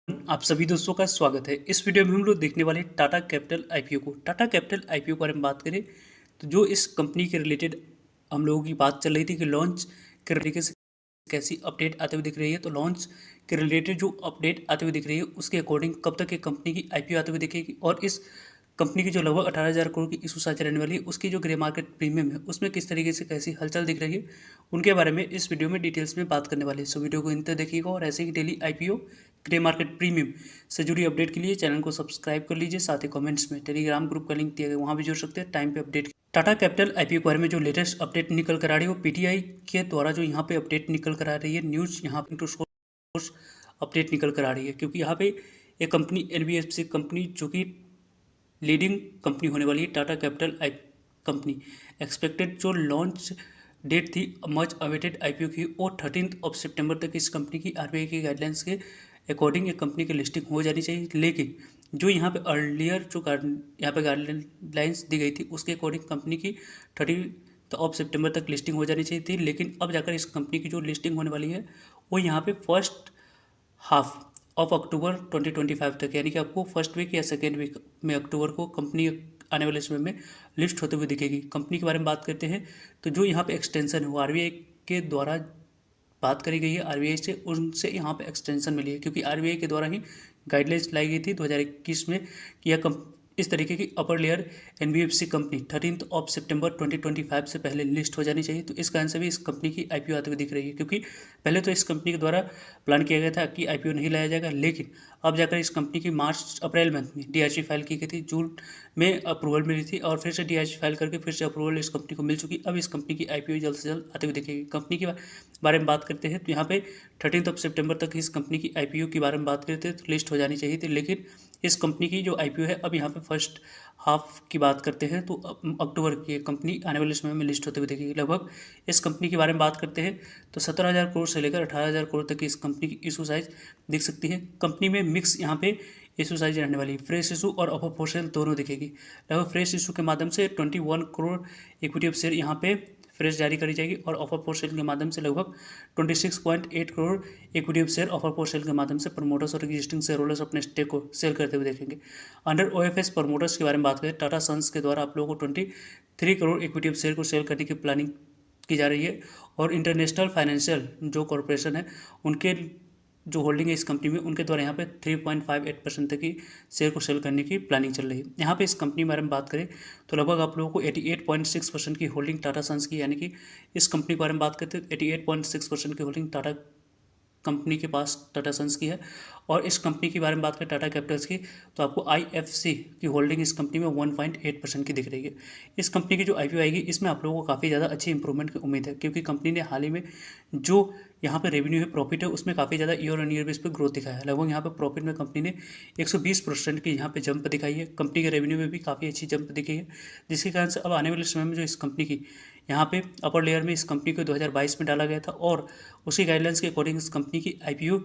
आप सभी दोस्तों का स्वागत है। इस वीडियो में हम लोग देखने वाले हैं टाटा कैपिटल आईपीओ को। टाटा कैपिटल आईपीओ के बारे में बात करें तो जो इस कंपनी के रिलेटेड हम लोगों की बात चल रही थी कि लॉन्च के तरीके से कैसी अपडेट आते हुए दिख रही है, तो लॉन्च के रिलेटेड जो अपडेट आते हुए दिख रही है उसके अकॉर्डिंग कब तक ये कंपनी की आईपीओ आते हुए दिखेगी और इस कंपनी की जो लगभग 18,000 करोड़ की इशू साझा रहने वाली है उसकी जो ग्रे मार्केट प्रीमियम है उसमें किस तरीके से कैसी हलचल दिख रही है, उनके बारे में इस वीडियो में डिटेल्स में बात करने वाले हैं। सो वीडियो को अंत तक देखिएगा और ऐसे ही daily IPO grey market premium से जुड़ी अपडेट के लिए चैनल को सब्सक्राइब कर लीजिए। साथ ही कमेंट्स में टेलीग्राम ग्रुप का लिंक दिया गया, वहाँ भी जुड़ सकते हैं टाइम पे अपडेट। टाटा कैपिटल आईपीओ के बारे में जो लेटेस्ट अपडेट निकल कर आ रही है वो पीटीआई के द्वारा जो यहाँ पे अपडेट निकल कर आ रही है, न्यूज़ यहाँ पे टू सोर्स अपडेट निकल कर आ रही है, क्योंकि यहाँ पे एक कंपनी एनबीएफसी कंपनी जो कि लीडिंग कंपनी होने वाली है Tata capital I company, expected जो लॉन्च डेट थी मच अवेटेड आईपीओ की वो 13 सितंबर तक इस कंपनी की आरबीआई की गाइडलाइंस के अकॉर्डिंग एक कंपनी की लिस्टिंग हो जानी चाहिए। लेकिन जो यहाँ पे अर्लियर जो यहाँ पे गाइडलाइंस दी गई थी उसके अकॉर्डिंग कंपनी की 30 सितंबर तक लिस्टिंग हो जानी चाहिए थी। लेकिन अब जाकर इस कंपनी की जो लिस्टिंग होने वाली है वो यहाँ पे फर्स्ट हाफ ऑफ अक्टूबर 2025 तक, यानी कि आपको फर्स्ट वीक या सेकेंड वीक में अक्टूबर को कंपनी आने वाले समय में लिस्ट होते हुए दिखेगी। कंपनी के बारे में बात करते हैं तो जो यहाँ पे एक्सटेंशन है वो आरबीआई के द्वारा बात करी गई है, आरबीआई से उनसे यहाँ पे एक्सटेंशन मिली है, क्योंकि आरबीआई के द्वारा ही गाइडलाइंस लाई गई थी 2021 में कि यह इस तरीके की अपर लेयर एनबीएफसी कंपनी 13 सितंबर 2025 से पहले लिस्ट हो जानी चाहिए। तो इस कारण से भी इस कंपनी की आईपीओ आते हुए दिख रही है, क्योंकि पहले तो इस कंपनी के द्वारा प्लान किया गया था कि आईपीओ नहीं लाया जाएगा, लेकिन अब जाकर इस कंपनी की मार्च अप्रैल मंथ में डीआरसी फाइल की गई थी, जून में अप्रूवल मिली थी और फिर से डीआरसी फाइल करके फिर से अप्रूवल इस कंपनी को मिल चुकी। अब इस कंपनी की आईपीओ जल्द से जल्द आते हुए दिखेगी। कंपनी के बारे में बात करते हैं तो यहाँ पे 13 सितंबर तक इस कंपनी की आईपीओ के बारे में बात करते हैं तो लिस्ट हो जानी चाहिए थी। लेकिन इस कंपनी की जो आईपीओ है अब यहाँ पे फर्स्ट हाफ की बात करते हैं तो अक्टूबर की कंपनी आने वाले समय में लिस्ट होते हुए दिखेगी। लगभग इस कंपनी के बारे में बात करते हैं तो 17,000 करोड़ से लेकर 18,000 करोड़ तक की इस कंपनी की इशू साइज दिख सकती है। कंपनी में मिक्स यहाँ पे इशू साइज रहने वाली है, फ्रेश इशू और ऑफर फॉर सेल दोनों दिखेगी। लगभग फ्रेश इशू के माध्यम से 21 करोड़ इक्विटी ऑफ शेयर यहाँ पे फ्रेश जारी करी जाएगी और ऑफर फॉर सेल के माध्यम से लगभग 26.8 crore equity of share offer for sale के माध्यम से प्रमोटर्स और एग्जिस्टिंग शेयर होल्डर्स अपने स्टेक को सेल करते हुए देखेंगे। अंडर ओएफएस प्रमोटर्स के बारे में बात करें, टाटा सन्स के द्वारा आप लोगों को 23 करोड़ इक्विटी ऑफ शेयर को सेल करने की प्लानिंग की जा रही है और इंटरनेशनल फाइनेंशियल जो कॉरपोरेशन है उनके जो होल्डिंग है इस कंपनी में उनके द्वारा यहाँ पे 3.58% तक की शेयर को सेल करने की प्लानिंग चल रही है। यहाँ पे इस कंपनी के बारे में बात करें तो लगभग आप लोगों को 88.6% की होल्डिंग टाटा सन्स की, यानी कि इस कंपनी के बारे में बात करते हैं 88.6% की होल्डिंग टाटा कंपनी के पास टाटा सन्स की है। और इस कंपनी के बारे में बात करें टाटा कैपिटल्स की तो आपको आईएफसी की होल्डिंग इस कंपनी में 1.8% की दिख रही है। इस कंपनी की जो आईपीओ आएगी इसमें आप लोगों को काफ़ी ज़्यादा अच्छी इंप्रूवमेंट की उम्मीद है, क्योंकि कंपनी ने हाल ही में जो यहाँ पे रेवेन्यू है, प्रॉफिट है, उसमें काफ़ी ज़्यादा ईयर ऑन ईयर बेस पे ग्रोथ दिखाया है। लगभग यहाँ पे प्रॉफिट में कंपनी ने 120% की यहाँ पे जंप दिखाई है। कंपनी के रेवेन्यू में भी काफ़ी अच्छी जंप दिखी है, जिसके कारण से अब आने वाले समय में जो इस कंपनी की यहाँ पे अपर लेयर में इस कंपनी को 2022 में डाला गया था और उसी गाइडलाइंस के अकॉर्डिंग इस कंपनी की आईपीओ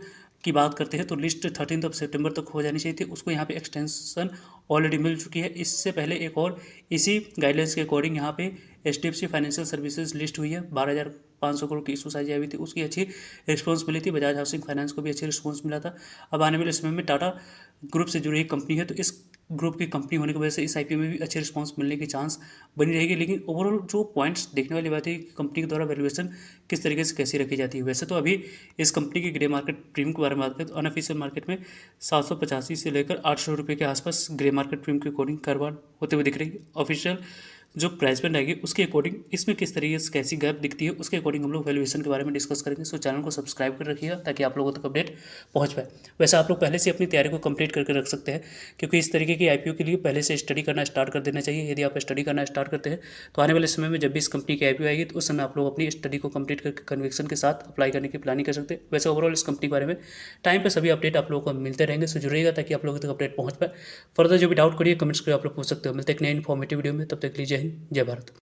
की बात करते हैं तो लिस्ट 13 सितंबर तक हो जानी चाहिए थी। उसको यहाँ पे एक्सटेंशन ऑलरेडी मिल चुकी है। इससे पहले एक और इसी गाइडलाइंस के अकॉर्डिंग यहाँ पे एचडीएफसी फाइनेंशियल सर्विसेज लिस्ट हुई है, 12,500 करोड़ की इशू साइज आई हुई थी, उसकी अच्छी रिस्पॉन्स मिली थी। बजाज हाउसिंग फाइनेंस को भी अच्छी रिस्पॉन्स मिला था। अब आने वाले समय में टाटा ग्रुप से जुड़ी एक कंपनी है तो इस ग्रुप की कंपनी होने की वजह से इस आईपीओ में भी अच्छे रिस्पांस मिलने की चांस बनी रहेगी। लेकिन ओवरऑल जो पॉइंट्स देखने वाली बात है कि कंपनी के द्वारा वैल्यूएशन किस तरीके से कैसी रखी जाती है। वैसे तो अभी इस कंपनी की ग्रे मार्केट प्रीमियम के बारे में बात करें तो अनऑफिशियल मार्केट में 785 से लेकर 800 रुपये के आसपास ग्रे मार्केट प्रीमियम के अकॉर्डिंग कारोबार होते हुए दिख रही है। ऑफिशियल जो प्राइस बैंड आएगी उसके अकॉर्डिंग इसमें किस तरीके से कैसी गैप दिखती है उसके अकॉर्डिंग हम लोग वैल्यूएशन के बारे में डिस्कस करेंगे। सो चैनल को सब्सक्राइब कर रखिएगा ताकि आप लोगों तक अपडेट पहुंच पाए। वैसे आप लोग पहले से अपनी तैयारी को कंप्लीट करके रख सकते हैं, क्योंकि इस तरीके की आईपीओ के लिए पहले से स्टडी करना स्टार्ट कर देना चाहिए। यदि आप स्टडी करना स्टार्ट करते हैं तो आने वाले समय में जब भी इस कंपनी की आईपीओ आएगी तो उस समय आप लोग अपनी स्टडी को कंप्लीट करके कन्विक्शन के साथ अप्लाई करने की प्लानिंग कर सकते हैं। वैसे ओवरऑल इस कंपनी के बारे में टाइम पर सभी अपडेट आप लोगों को मिलते रहेंगे, सो जुड़ेगा ताकि आप लोगों तक अपडेट पहुंच पाए। फर्दर जो भी डाउट करिए कमेंट्स करके आप लोग पूछ सकते हो। मिलते हैं एक नए इन्फॉर्मेटिव वीडियो में, तब तक के लिए जय हिंद जय भारत।